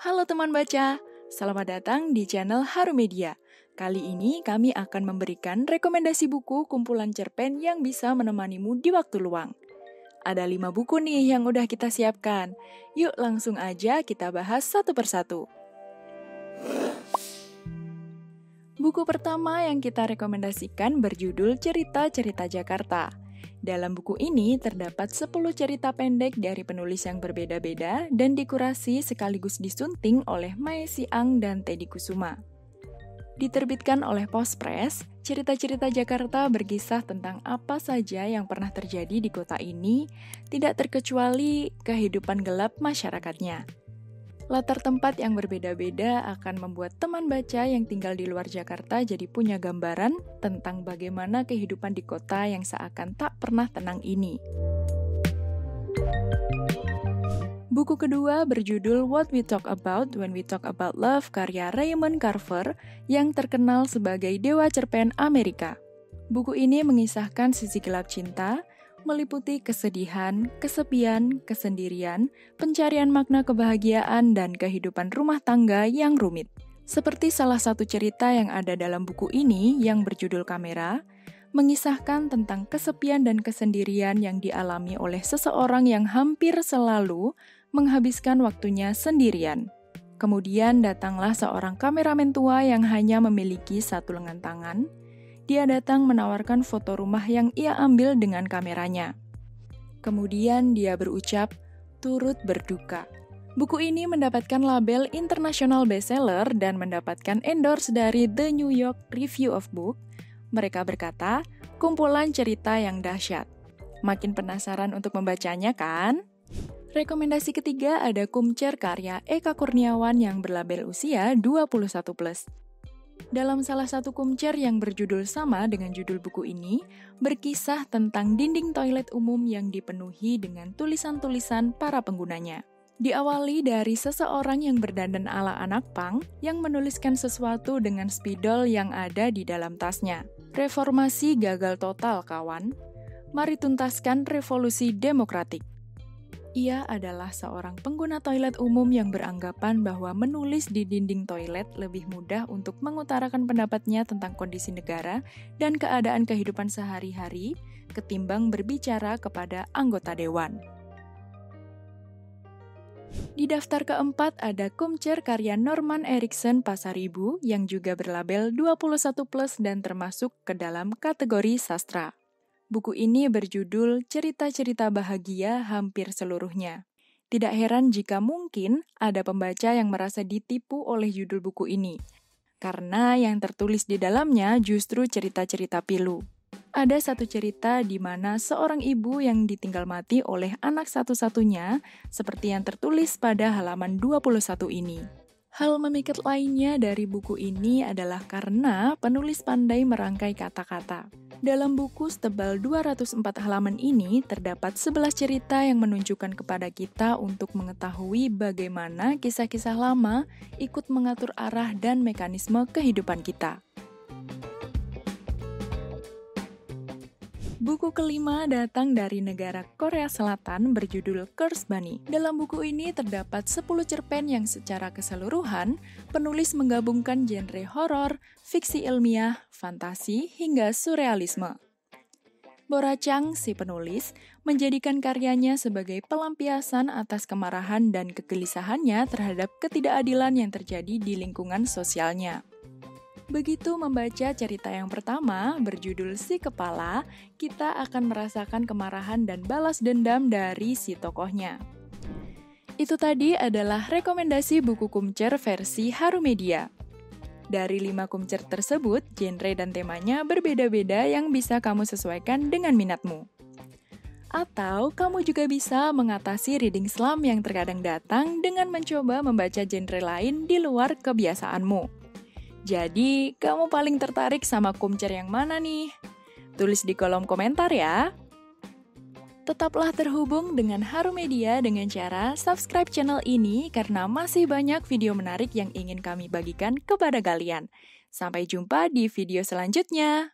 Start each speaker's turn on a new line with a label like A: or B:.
A: Halo teman baca, selamat datang di channel Haru Media. Kali ini kami akan memberikan rekomendasi buku kumpulan cerpen yang bisa menemanimu di waktu luang. Ada 5 buku nih yang udah kita siapkan. Yuk langsung aja kita bahas satu persatu. Buku pertama yang kita rekomendasikan berjudul Cerita-Cerita Jakarta. Dalam buku ini terdapat 10 cerita pendek dari penulis yang berbeda-beda dan dikurasi sekaligus disunting oleh Mae Siang dan Teddy Kusuma. Diterbitkan oleh Postpress, cerita-cerita Jakarta berkisah tentang apa saja yang pernah terjadi di kota ini, tidak terkecuali kehidupan gelap masyarakatnya. Latar tempat yang berbeda-beda akan membuat teman baca yang tinggal di luar Jakarta jadi punya gambaran tentang bagaimana kehidupan di kota yang seakan tak pernah tenang ini. Buku kedua berjudul What We Talk About When We Talk About Love karya Raymond Carver yang terkenal sebagai dewa cerpen Amerika. Buku ini mengisahkan sisi gelap cinta, meliputi kesedihan, kesepian, kesendirian, pencarian makna kebahagiaan, dan kehidupan rumah tangga yang rumit. Seperti salah satu cerita yang ada dalam buku ini yang berjudul Kamera, mengisahkan tentang kesepian dan kesendirian yang dialami oleh seseorang yang hampir selalu menghabiskan waktunya sendirian. Kemudian datanglah seorang kameramen tua yang hanya memiliki satu lengan tangan. Dia datang menawarkan foto rumah yang ia ambil dengan kameranya. Kemudian dia berucap, turut berduka. Buku ini mendapatkan label international bestseller dan mendapatkan endorse dari The New York Review of Book. Mereka berkata, kumpulan cerita yang dahsyat. Makin penasaran untuk membacanya kan? Rekomendasi ketiga ada Kumcer karya Eka Kurniawan yang berlabel usia 21+. Dalam salah satu kumcer yang berjudul sama dengan judul buku ini, berkisah tentang dinding toilet umum yang dipenuhi dengan tulisan-tulisan para penggunanya. Diawali dari seseorang yang berdandan ala anak punk yang menuliskan sesuatu dengan spidol yang ada di dalam tasnya. Reformasi gagal total, kawan. Mari tuntaskan revolusi demokratik. Ia adalah seorang pengguna toilet umum yang beranggapan bahwa menulis di dinding toilet lebih mudah untuk mengutarakan pendapatnya tentang kondisi negara dan keadaan kehidupan sehari-hari ketimbang berbicara kepada anggota dewan. Di daftar keempat ada Kumcer karya Norman Erickson Pasaribu yang juga berlabel 21+ dan termasuk ke dalam kategori sastra. Buku ini berjudul Cerita-Cerita Bahagia Hampir Seluruhnya. Tidak heran jika mungkin ada pembaca yang merasa ditipu oleh judul buku ini, karena yang tertulis di dalamnya justru cerita-cerita pilu. Ada satu cerita di mana seorang ibu yang ditinggal mati oleh anak satu-satunya, seperti yang tertulis pada halaman 21 ini. Hal memikat lainnya dari buku ini adalah karena penulis pandai merangkai kata-kata. Dalam buku setebal 204 halaman ini, terdapat 11 cerita yang menunjukkan kepada kita untuk mengetahui bagaimana kisah-kisah lama ikut mengatur arah dan mekanisme kehidupan kita. Buku kelima datang dari negara Korea Selatan berjudul Curse Bunny. Dalam buku ini terdapat 10 cerpen yang secara keseluruhan penulis menggabungkan genre horor, fiksi ilmiah, fantasi, hingga surrealisme. Bora Chang, si penulis, menjadikan karyanya sebagai pelampiasan atas kemarahan dan kegelisahannya terhadap ketidakadilan yang terjadi di lingkungan sosialnya. Begitu membaca cerita yang pertama, berjudul Si Kepala, kita akan merasakan kemarahan dan balas dendam dari si tokohnya. Itu tadi adalah rekomendasi buku kumcer versi Haru Media. Dari 5 kumcer tersebut, genre dan temanya berbeda-beda yang bisa kamu sesuaikan dengan minatmu. Atau kamu juga bisa mengatasi reading slump yang terkadang datang dengan mencoba membaca genre lain di luar kebiasaanmu. Jadi, kamu paling tertarik sama kumcer yang mana nih? Tulis di kolom komentar ya. Tetaplah terhubung dengan Haru Media dengan cara subscribe channel ini karena masih banyak video menarik yang ingin kami bagikan kepada kalian. Sampai jumpa di video selanjutnya.